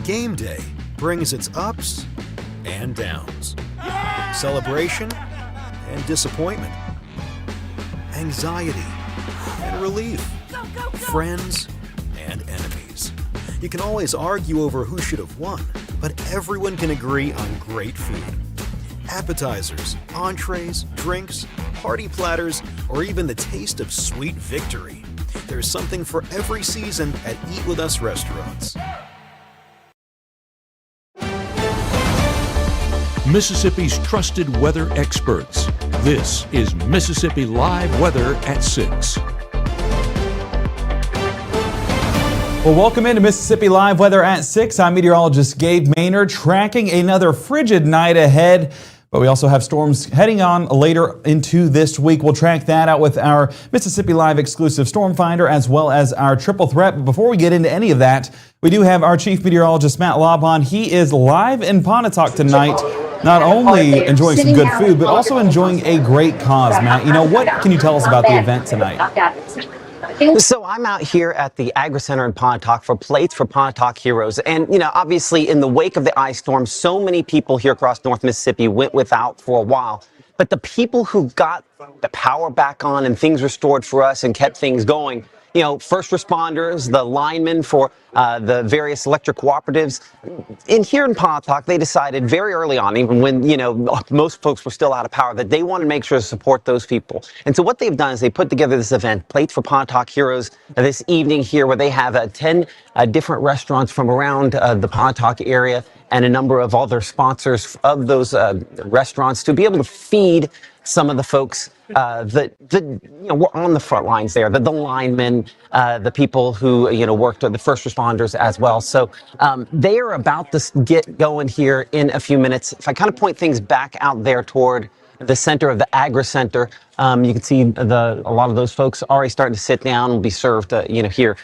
Game day brings its ups and downs, celebration and disappointment, anxiety and relief, friends and enemies. You can always argue over who should have won, but everyone can agree on great food. Appetizers, entrees, drinks, party platters, or even the taste of sweet victory. There's something for every season at Eat With Us restaurants. Mississippi's trusted weather experts. This is Mississippi Live Weather at 6. Well, welcome into Mississippi Live Weather at 6. I'm meteorologist Gabe Maynard, tracking another frigid night ahead. But we also have storms heading on later into this week. We'll track that out with our Mississippi Live exclusive storm finder as well as our triple threat. But before we get into any of that, we do have our chief meteorologist Matt Laubon. He is live in Pontotoc tonight, not only enjoying some good food, but also enjoying a great cause. Matt, what can you tell us about the event tonight? So I'm out here at the Agri Center in Pontotoc for Plates for Pontotoc Heroes. And, obviously in the wake of the ice storm, so many people here across North Mississippi went without for a while. But the people who got the power back on and things restored for us and kept things going, first responders, the linemen for the various electric cooperatives. Here in Pontotoc, they decided very early on, even when, most folks were still out of power, that they wanted to make sure to support those people. And so what they've done is they put together this event, Plates for Pontotoc Heroes, this evening here, where they have 10 different restaurants from around the Pontotoc area and a number of other sponsors of those restaurants to be able to feed some of the folks that were on the front lines there, the linemen, the people who worked, the first responders as well. So they are about to get going here in a few minutes. If I kind of point things back out there toward the center of the Agri Center, you can see a lot of those folks already starting to sit down and be served, here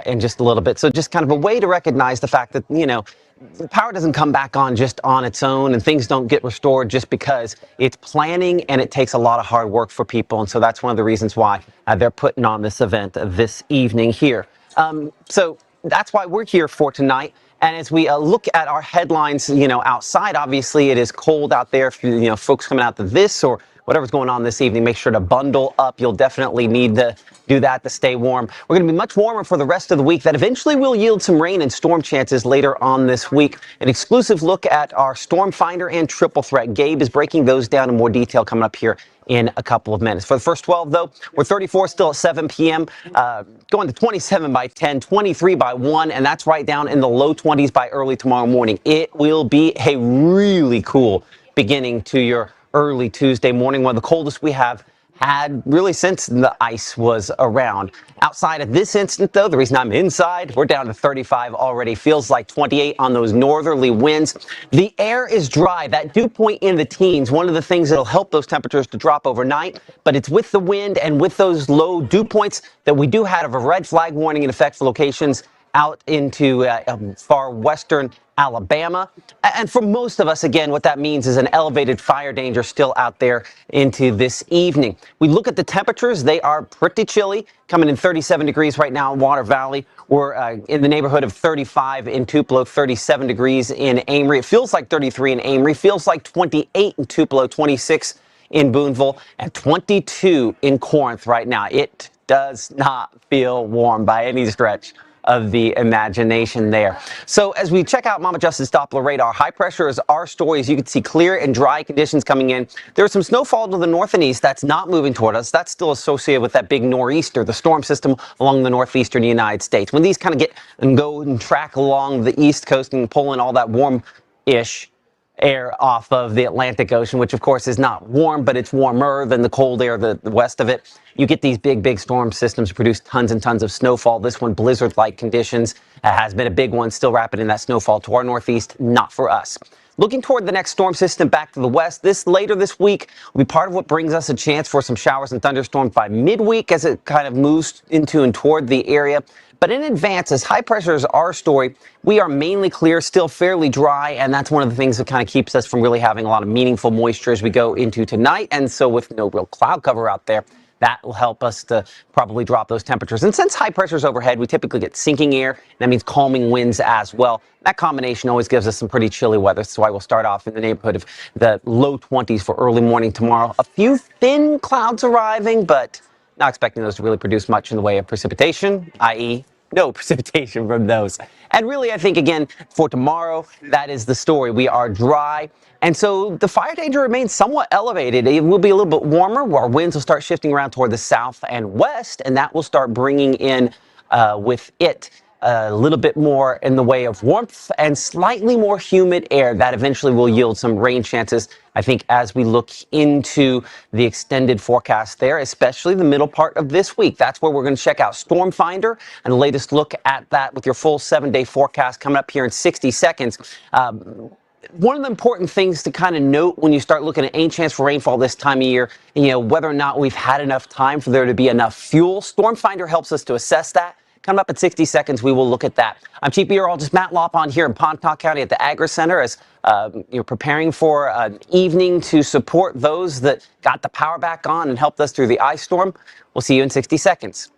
in just a little bit. So just kind of a way to recognize the fact that the power doesn't come back on just on its own, and things don't get restored just because. It's planning, and it takes a lot of hard work for people. And so that's one of the reasons why they're putting on this event this evening here. So that's why we're here for tonight. And as we look at our headlines, outside, obviously it is cold out there. For, folks coming out to this or whatever's going on this evening, make sure to bundle up. You'll definitely need to do that to stay warm. We're going to be much warmer for the rest of the week. That eventually will yield some rain and storm chances later on this week. An exclusive look at our storm finder and triple threat. Gabe is breaking those down in more detail coming up here in a couple of minutes. For the first 12, though, we're 34 still at 7 p.m., going to 27 by 10, 23 by 1, and that's right down in the low 20s by early tomorrow morning. It will be a really cool beginning to your early Tuesday morning, one of the coldest we have had really since the ice was around. Outside at this instant, though, the reason I'm inside, we're down to 35 already. Feels like 28 on those northerly winds. The air is dry. That dew point in the teens, one of the things that'll help those temperatures to drop overnight, but it's with the wind and with those low dew points that we do have a red flag warning in effect for locations out into far western Alabama. And for most of us, again, what that means is an elevated fire danger still out there into this evening. We look at the temperatures. They are pretty chilly, coming in 37 degrees right now in Water Valley. We're in the neighborhood of 35 in Tupelo, 37 degrees in Amory. It feels like 33 in Amory, feels like 28 in Tupelo, 26 in Booneville, and 22 in Corinth right now. It does not feel warm by any stretch of the imagination there. So as we check out Mama Justin's Doppler radar, high pressure is our story. As you can see, clear and dry conditions coming in. There's some snowfall to the north and east. That's not moving toward us. That's still associated with that big nor'easter, the storm system along the northeastern United States. When these kind of get and go and track along the east coast and pull in all that warm-ish air off of the Atlantic Ocean, which of course is not warm, but it's warmer than the cold air the west of it. You get these big storm systems produce tons and tons of snowfall. This one, blizzard-like conditions, has been a big one, still wrapping in that snowfall to our northeast, not for us. Looking toward the next storm system back to the west, later this week will be part of what brings us a chance for some showers and thunderstorms by midweek as it kind of moves into and toward the area. But in advance, as high pressure is our story, we are mainly clear, still fairly dry, and that's one of the things that kind of keeps us from really having a lot of meaningful moisture as we go into tonight. And so with no real cloud cover out there, That will help us to probably drop those temperatures. And since high pressure is overhead, we typically get sinking air. That means calming winds as well. That combination always gives us some pretty chilly weather. That's why we'll start off in the neighborhood of the low 20s for early morning tomorrow. A few thin clouds arriving, but not expecting those to really produce much in the way of precipitation, i.e., no precipitation from those. And really, I think, again, for tomorrow, that is the story. We are dry. And so the fire danger remains somewhat elevated. It will be a little bit warmer, where our winds will start shifting around toward the south and west, and that will start bringing in with it a little bit more in the way of warmth and slightly more humid air that eventually will yield some rain chances, I think, as we look into the extended forecast there, especially the middle part of this week. That's where we're going to check out Storm Finder and the latest look at that with your full 7-day forecast coming up here in 60 seconds. One of the important things to kind of note when you start looking at any chance for rainfall this time of year, whether or not we've had enough time for there to be enough fuel. Storm Finder helps us to assess that. Coming up at 60 seconds, we will look at that. I'm Chief Meteorologist Matt Lopon here in Pontotoc County at the Agri Center as you're preparing for an evening to support those that got the power back on and helped us through the ice storm. We'll see you in 60 seconds.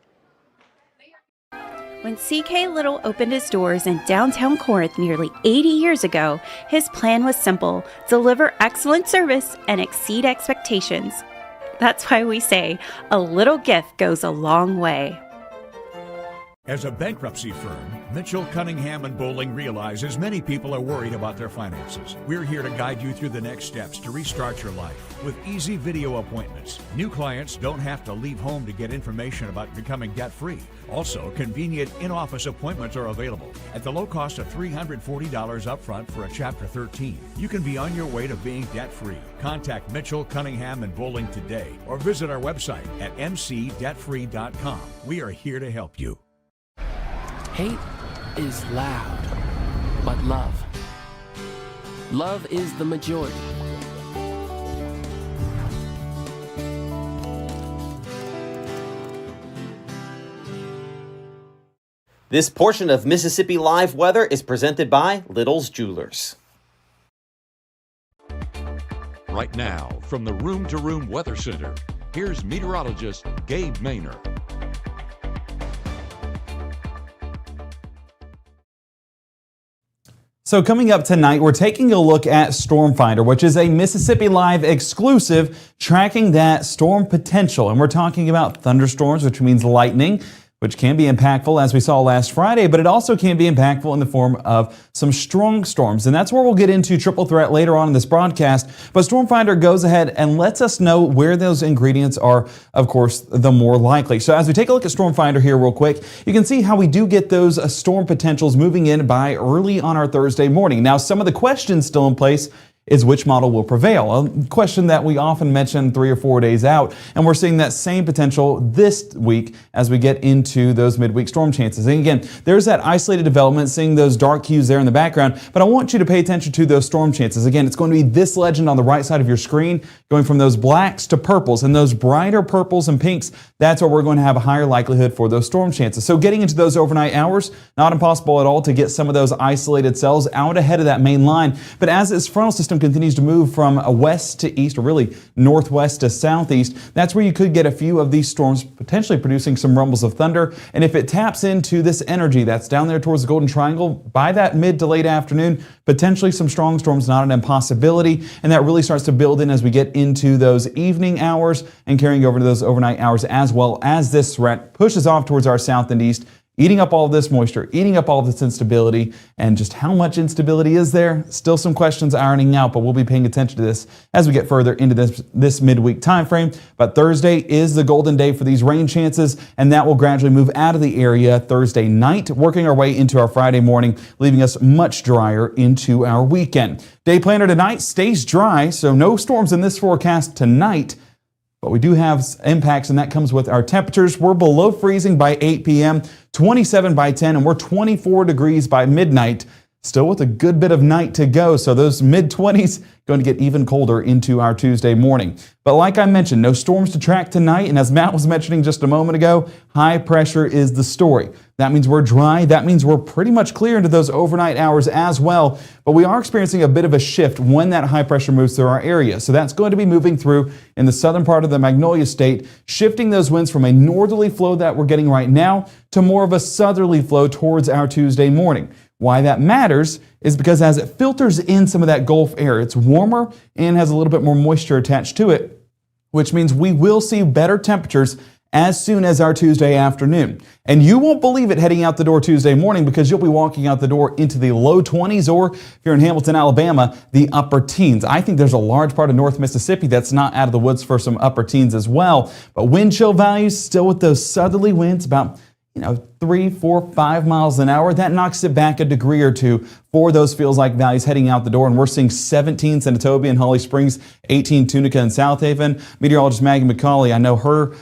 When C.K. Little opened his doors in downtown Corinth nearly 80 years ago, his plan was simple: deliver excellent service and exceed expectations. That's why we say a little gift goes a long way. As a bankruptcy firm, Mitchell, Cunningham & Bowling realizes many people are worried about their finances. We're here to guide you through the next steps to restart your life with easy video appointments. New clients don't have to leave home to get information about becoming debt-free. Also, convenient in-office appointments are available at the low cost of $340 upfront for a Chapter 13. You can be on your way to being debt-free. Contact Mitchell, Cunningham & Bowling today or visit our website at mcdebtfree.com. We are here to help you. Hate is loud, but love is the majority. This portion of Mississippi Live Weather is presented by Little's Jewelers. Right now, from the Room to Room Weather Center, here's meteorologist Gabe Maynor. So coming up tonight, we're taking a look at Storm Finder, which is a Mississippi Live exclusive tracking that storm potential. And we're talking about thunderstorms, which means lightning, which can be impactful as we saw last Friday, but it also can be impactful in the form of some strong storms. And that's where we'll get into triple threat later on in this broadcast. But Storm Finder goes ahead and lets us know where those ingredients are, of course, the more likely. So as we take a look at Storm Finder here real quick, you can see how we do get those storm potentials moving in by early on our Thursday morning. Now, some of the questions still in place is which model will prevail? A question that we often mention 3 or 4 days out, and we're seeing that same potential this week as we get into those midweek storm chances. And again, there's that isolated development, seeing those dark hues there in the background, but I want you to pay attention to those storm chances. Again, it's going to be this legend on the right side of your screen, going from those blacks to purples, and those brighter purples and pinks, that's where we're going to have a higher likelihood for those storm chances. So getting into those overnight hours, not impossible at all to get some of those isolated cells out ahead of that main line, but as this frontal system continues to move from west to east, or really northwest to southeast, that's where you could get a few of these storms potentially producing some rumbles of thunder. And if it taps into this energy that's down there towards the Golden Triangle by that mid to late afternoon, potentially some strong storms, not an impossibility. And that really starts to build in as we get into those evening hours and carrying over to those overnight hours, as well as this threat pushes off towards our south and east, eating up all of this moisture, eating up all of this instability. And just how much instability is there? Still some questions ironing out, but we'll be paying attention to this as we get further into this midweek time frame. But Thursday is the golden day for these rain chances, and that will gradually move out of the area Thursday night, working our way into our Friday morning, leaving us much drier into our weekend. Day planner tonight stays dry, so no storms in this forecast tonight. But we do have impacts, and that comes with our temperatures. We're below freezing by 8 p.m., 27 by 10, and we're 24 degrees by midnight. still with a good bit of night to go. So those mid-20s going to get even colder into our Tuesday morning. But like I mentioned, no storms to track tonight. And as Matt was mentioning just a moment ago, high pressure is the story. That means we're dry. That means we're pretty much clear into those overnight hours as well. But we are experiencing a bit of a shift when that high pressure moves through our area. So that's going to be moving through in the southern part of the Magnolia State, shifting those winds from a northerly flow that we're getting right now to more of a southerly flow towards our Tuesday morning. Why that matters is because as it filters in some of that Gulf air, it's warmer and has a little bit more moisture attached to it, which means we will see better temperatures as soon as our Tuesday afternoon. And you won't believe it heading out the door Tuesday morning, because you'll be walking out the door into the low 20s, or if you're in Hamilton, Alabama, the upper teens. I think there's a large part of North Mississippi that's not out of the woods for some upper teens as well. But wind chill values still with those southerly winds about 3, 4, 5 miles an hour. That knocks it back a degree or two for those feels-like values heading out the door. And we're seeing 17 Senatobia and Holly Springs, 18 Tunica and South Haven. Meteorologist Maggie McCauley, I know her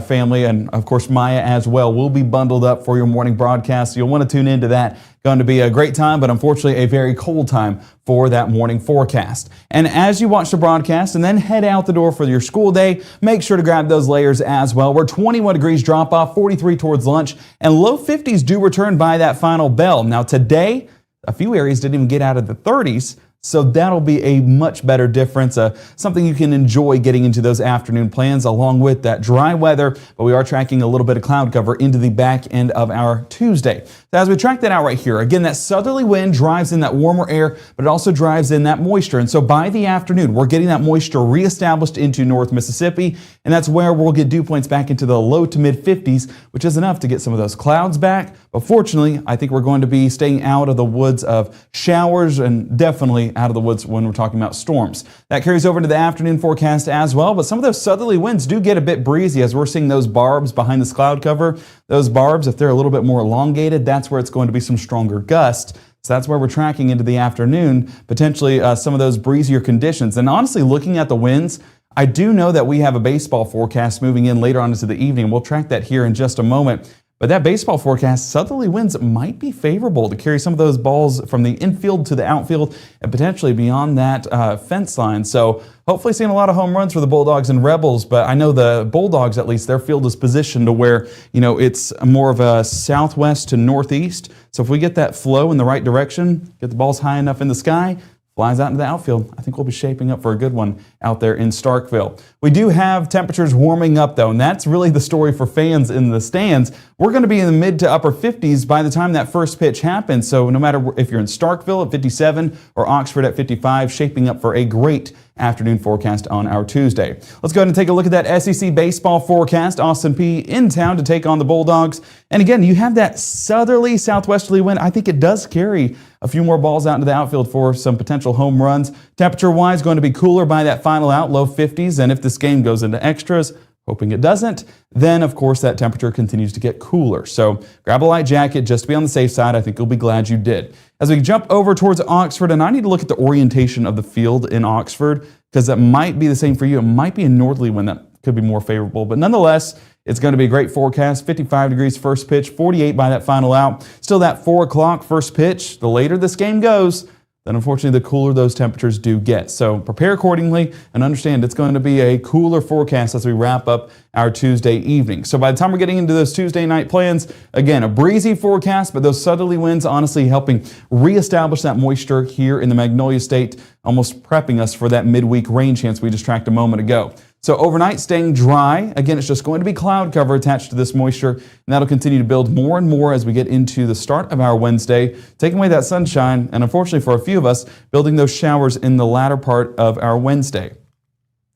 family, and of course Maya as well, will be bundled up for your morning broadcast. So you'll want to tune into that. Going to be a great time, but unfortunately a very cold time for that morning forecast. And as you watch the broadcast and then head out the door for your school day, make sure to grab those layers as well. We're 21 degrees drop off, 43 towards lunch, and low 50s do return by that final bell. Now today, a few areas didn't even get out of the 30s. So that'll be a much better difference, something you can enjoy getting into those afternoon plans along with that dry weather. But we are tracking a little bit of cloud cover into the back end of our Tuesday. So as we track that out right here, again, that southerly wind drives in that warmer air, but it also drives in that moisture. And so by the afternoon, we're getting that moisture reestablished into North Mississippi. And that's where we'll get dew points back into the low to mid 50s, which is enough to get some of those clouds back. But fortunately, I think we're going to be staying out of the woods of showers, and definitely out of the woods when we're talking about storms. That carries over into the afternoon forecast as well, but some of those southerly winds do get a bit breezy as we're seeing those barbs behind this cloud cover. Those barbs, if they're a little bit more elongated, that's where it's going to be some stronger gusts. So that's where we're tracking into the afternoon, potentially some of those breezier conditions. And honestly, looking at the winds, I do know that we have a baseball forecast moving in later on into the evening. We'll track that here in just a moment. But that baseball forecast, southerly winds might be favorable to carry some of those balls from the infield to the outfield and potentially beyond that fence line. So hopefully seeing a lot of home runs for the Bulldogs and Rebels. But I know the Bulldogs, at least, their field is positioned to where, it's more of a southwest to northeast. So if we get that flow in the right direction, get the balls high enough in the sky, flies out into the outfield, I think we'll be shaping up for a good one out there in Starkville. We do have temperatures warming up, though, and that's really the story for fans in the stands. We're going to be in the mid to upper 50s by the time that first pitch happens. So no matter if you're in Starkville at 57 or Oxford at 55, shaping up for a great afternoon forecast on our Tuesday. Let's go ahead and take a look at that SEC baseball forecast. Austin Peay in town to take on the Bulldogs. And again, you have that southerly, southwesterly wind. I think it does carry a few more balls out into the outfield for some potential home runs. Temperature-wise, going to be cooler by that final out, low 50s. And if this game goes into extras, hoping it doesn't, then of course that temperature continues to get cooler. So grab a light jacket just to be on the safe side. I think you'll be glad you did. As we jump over towards Oxford, and I need to look at the orientation of the field in Oxford, because that might be the same for you. It might be a northerly wind that could be more favorable, but nonetheless, it's going to be a great forecast. 55 degrees first pitch, 48 by that final out. Still that 4 o'clock first pitch. The later this game goes, then unfortunately the cooler those temperatures do get. So prepare accordingly and understand it's going to be a cooler forecast as we wrap up our Tuesday evening. So by the time we're getting into those Tuesday night plans, again, a breezy forecast, but those southerly winds honestly helping reestablish that moisture here in the Magnolia State, almost prepping us for that midweek rain chance we just tracked a moment ago. So overnight, staying dry. Again, it's just going to be cloud cover attached to this moisture, and that'll continue to build more and more as we get into the start of our Wednesday, taking away that sunshine, and unfortunately for a few of us, building those showers in the latter part of our Wednesday.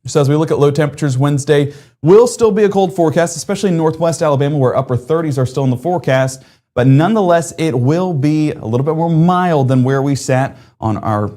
So as we look at low temperatures Wednesday, will still be a cold forecast, especially in northwest Alabama where upper 30s are still in the forecast, but nonetheless, it will be a little bit more mild than where we sat on our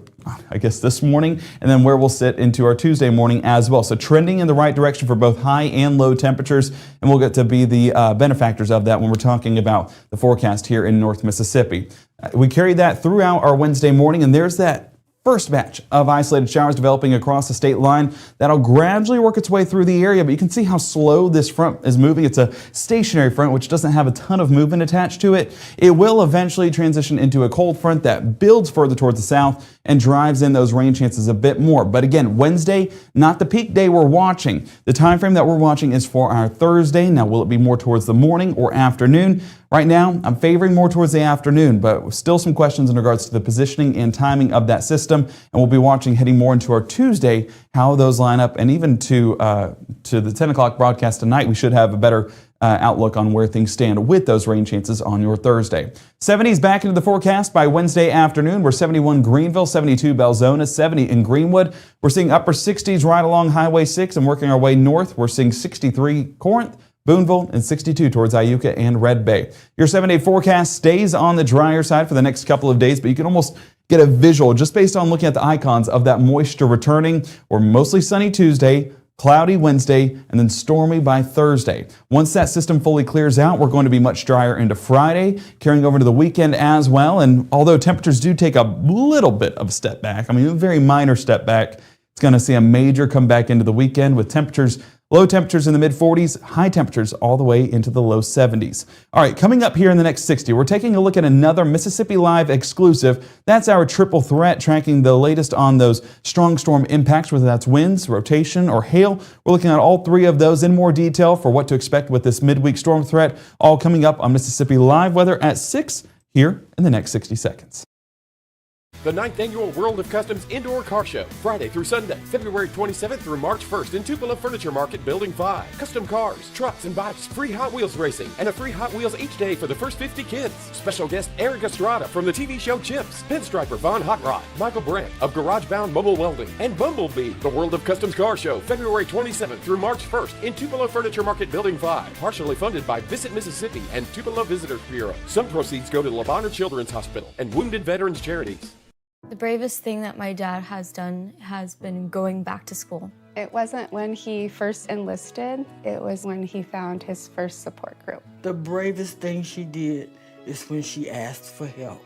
this morning, and then where we'll sit into our Tuesday morning as well. So trending in the right direction for both high and low temperatures, and we'll get to be the benefactors of that when we're talking about the forecast here in North Mississippi. We carry that throughout our Wednesday morning, and there's that first batch of isolated showers developing across the state line. That'll gradually work its way through the area, but you can see how slow this front is moving. It's a stationary front, which doesn't have a ton of movement attached to it. It will eventually transition into a cold front that builds further towards the south and drives in those rain chances a bit more. But again, Wednesday, not the peak day we're watching. The time frame that we're watching is for our Thursday. Now, will it be more towards the morning or afternoon? Right now, I'm favoring more towards the afternoon, but still some questions in regards to the positioning and timing of that system. And we'll be watching heading more into our Tuesday, how those line up. And even to the 10 o'clock broadcast tonight, we should have a better outlook on where things stand with those rain chances on your Thursday. 70s back into the forecast by Wednesday afternoon. We're 71 Greenville, 72 Belzona, 70 in Greenwood. We're seeing upper 60s right along Highway 6 and working our way north. We're seeing 63 Corinth, Boonville, and 62 towards Iuka and Red Bay. Your 7-day forecast stays on the drier side for the next couple of days, but you can almost get a visual just based on looking at the icons of that moisture returning. We're mostly sunny Tuesday, cloudy Wednesday, and then stormy by Thursday. Once that system fully clears out, we're going to be much drier into Friday, carrying over to the weekend as well. And although temperatures do take a little bit of a step back, I mean, a very minor step back, it's going to see a major comeback into the weekend with temperatures, low temperatures in the mid-40s, high temperatures all the way into the low 70s. All right, coming up here in the next 60, we're taking a look at another Mississippi Live exclusive. That's our triple threat, tracking the latest on those strong storm impacts, whether that's winds, rotation, or hail. We're looking at all three of those in more detail for what to expect with this midweek storm threat, all coming up on Mississippi Live Weather at 6 here in the next 60 seconds. The 9th Annual World of Customs Indoor Car Show, Friday through Sunday, February 27th through March 1st in Tupelo Furniture Market, Building 5. Custom cars, trucks, and bikes, free Hot Wheels racing, and a free Hot Wheels each day for the first 50 kids. Special guest Eric Estrada from the TV show Chips, Pinstriper Von Hot Rod, Michael Brandt of Garage Bound Mobile Welding, and Bumblebee. The World of Customs Car Show, February 27th through March 1st in Tupelo Furniture Market, Building 5. Partially funded by Visit Mississippi and Tupelo Visitors Bureau. Some proceeds go to Le Bonheur Children's Hospital and Wounded Veterans Charities. The bravest thing that my dad has done has been going back to school. It wasn't when he first enlisted, it was when he found his first support group. The bravest thing she did is when she asked for help.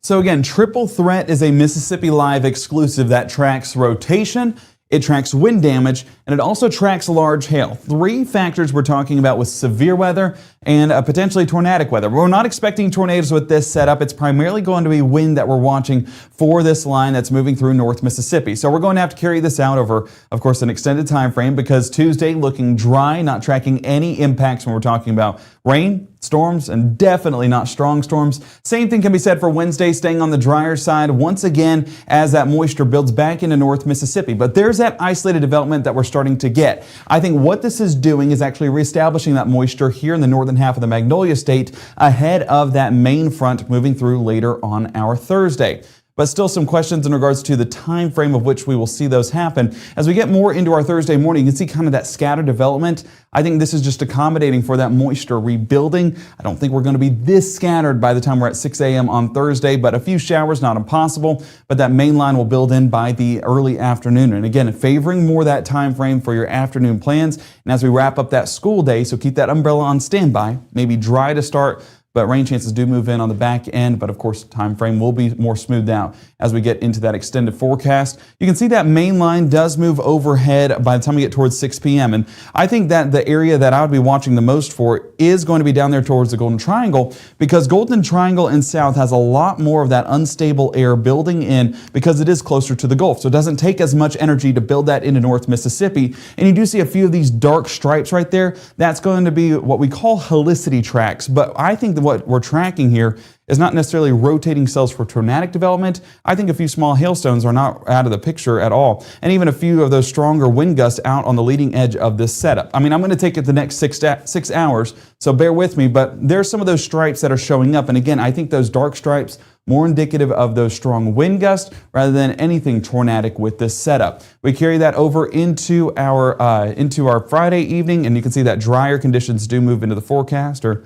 So again, Triple Threat is a Mississippi Live exclusive that tracks rotation, it tracks wind damage, and it also tracks large hail. Three factors we're talking about with severe weather and potentially tornadic weather. We're not expecting tornadoes with this setup. It's primarily going to be wind that we're watching for this line that's moving through North Mississippi. So we're going to have to carry this out over, of course, an extended time frame because Tuesday looking dry, not tracking any impacts when we're talking about rain, storms, and definitely not strong storms. Same thing can be said for Wednesday, staying on the drier side once again as that moisture builds back into North Mississippi. But there's that isolated development that we're starting to get. I think what this is doing is actually reestablishing that moisture here in the northern half of the Magnolia State ahead of that main front moving through later on our Thursday. But still some questions in regards to the time frame of which we will see those happen. As we get more into our Thursday morning, you can see kind of that scattered development. I think this is just accommodating for that moisture rebuilding. I don't think we're going to be this scattered by the time we're at 6 a.m. on Thursday, but a few showers, not impossible. But that main line will build in by the early afternoon. And again, favoring more that time frame for your afternoon plans. And as we wrap up that school day, so keep that umbrella on standby, maybe dry to start, but rain chances do move in on the back end, but of course time frame will be more smoothed out as we get into that extended forecast. You can see that main line does move overhead by the time we get towards 6 p.m. And I think that the area that I would be watching the most for is going to be down there towards the Golden Triangle, because Golden Triangle and south has a lot more of that unstable air building in because it is closer to the Gulf. So it doesn't take as much energy to build that into North Mississippi. And you do see a few of these dark stripes right there. That's going to be what we call helicity tracks. But I think that what we're tracking here is not necessarily rotating cells for tornadic development. I think a few small hailstones are not out of the picture at all, and even a few of those stronger wind gusts out on the leading edge of this setup. I mean, I'm going to take it the next 6 hours, so bear with me, but there's some of those stripes that are showing up, and again, I think those dark stripes more indicative of those strong wind gusts rather than anything tornadic with this setup. We carry that over into our Friday evening, and you can see that drier conditions do move into the forecast, or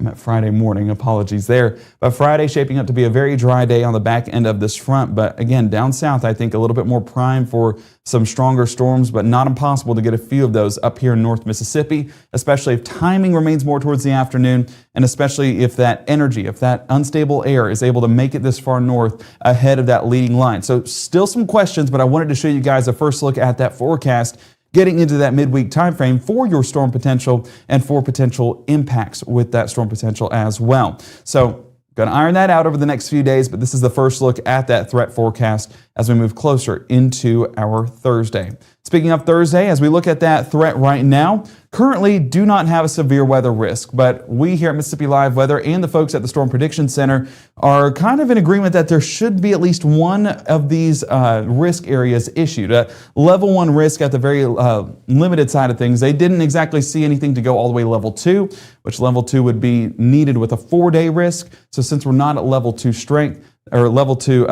I meant Friday morning, apologies there. But Friday shaping up to be a very dry day on the back end of this front. But again, down south, I think a little bit more prime for some stronger storms, but not impossible to get a few of those up here in North Mississippi, especially if timing remains more towards the afternoon, and especially if that energy, if that unstable air is able to make it this far north ahead of that leading line. So still some questions, but I wanted to show you guys a first look at that forecast getting into that midweek time frame for your storm potential and for potential impacts with that storm potential as well. So going to iron that out over the next few days, but this is the first look at that threat forecast as we move closer into our Thursday. Speaking of Thursday, as we look at that threat right now, currently do not have a severe weather risk, but we here at Mississippi Live Weather and the folks at the Storm Prediction Center are kind of in agreement that there should be at least one of these risk areas issued. A level 1 risk at the very limited side of things. They didn't exactly see anything to go all the way level 2, which level 2 would be needed with a 4-day risk. So since we're not at level 2 strength, or level 2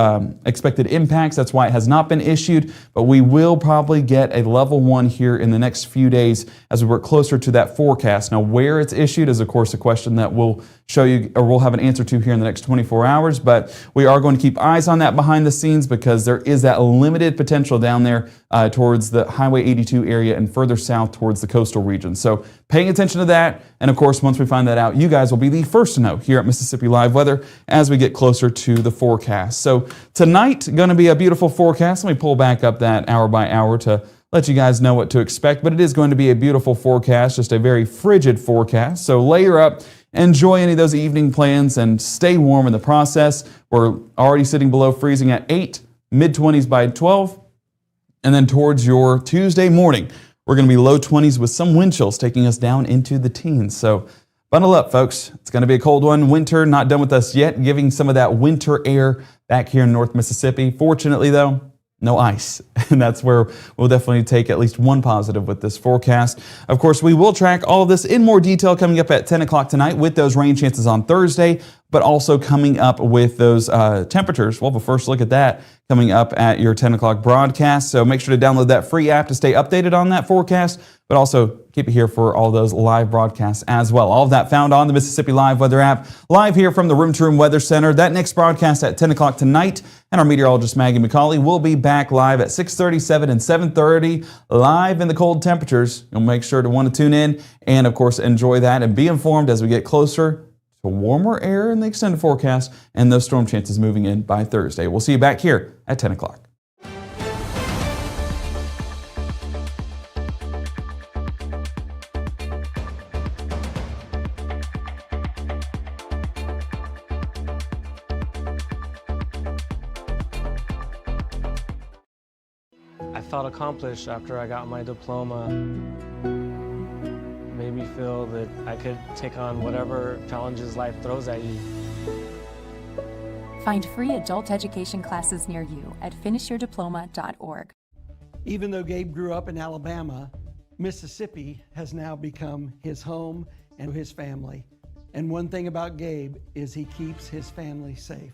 expected impacts. That's why it has not been issued, but we will probably get a level 1 here in the next few days as we work closer to that forecast. Now, where it's issued is, of course, a question that we'll show you, or we'll have an answer to here in the next 24 hours, but we are going to keep eyes on that behind the scenes because there is that limited potential down there towards the Highway 82 area and further south towards the coastal region. So paying attention to that, and of course, once we find that out, you guys will be the first to know here at Mississippi Live Weather as we get closer to the forecast. So tonight, going to be a beautiful forecast. Let me pull back up that hour by hour to let you guys know what to expect, but it is going to be a beautiful forecast, just a very frigid forecast. So layer up, enjoy any of those evening plans, and stay warm in the process. We're already sitting below freezing at 8, mid-20s by 12, and then towards your Tuesday morning, we're going to be low 20s with some wind chills taking us down into the teens. So bundle up, folks. It's going to be a cold one. Winter not done with us yet, giving some of that winter air back here in North Mississippi. Fortunately, though, no ice, and that's where we'll definitely take at least one positive with this forecast. Of course, we will track all of this in more detail coming up at 10 o'clock tonight with those rain chances on Thursday, but also coming up with those temperatures. We'll have a first look at that coming up at your 10 o'clock broadcast. So make sure to download that free app to stay updated on that forecast, but also keep it here for all those live broadcasts as well. All of that found on the Mississippi Live Weather app, live here from the Room to Room Weather Center. That next broadcast at 10 o'clock tonight, and our meteorologist Maggie McCauley will be back live at 6:30, 7, and 7:30, live in the cold temperatures. You'll make sure to want to tune in and, of course, enjoy that and be informed as we get closer to warmer air in the extended forecast and those storm chances moving in by Thursday. We'll see you back here at 10 o'clock. I felt accomplished after I got my diploma. Made me feel that I could take on whatever challenges life throws at you. Find free adult education classes near you at finishyourdiploma.org. Even though Gabe grew up in Alabama, Mississippi has now become his home and his family. And one thing about Gabe is he keeps his family safe.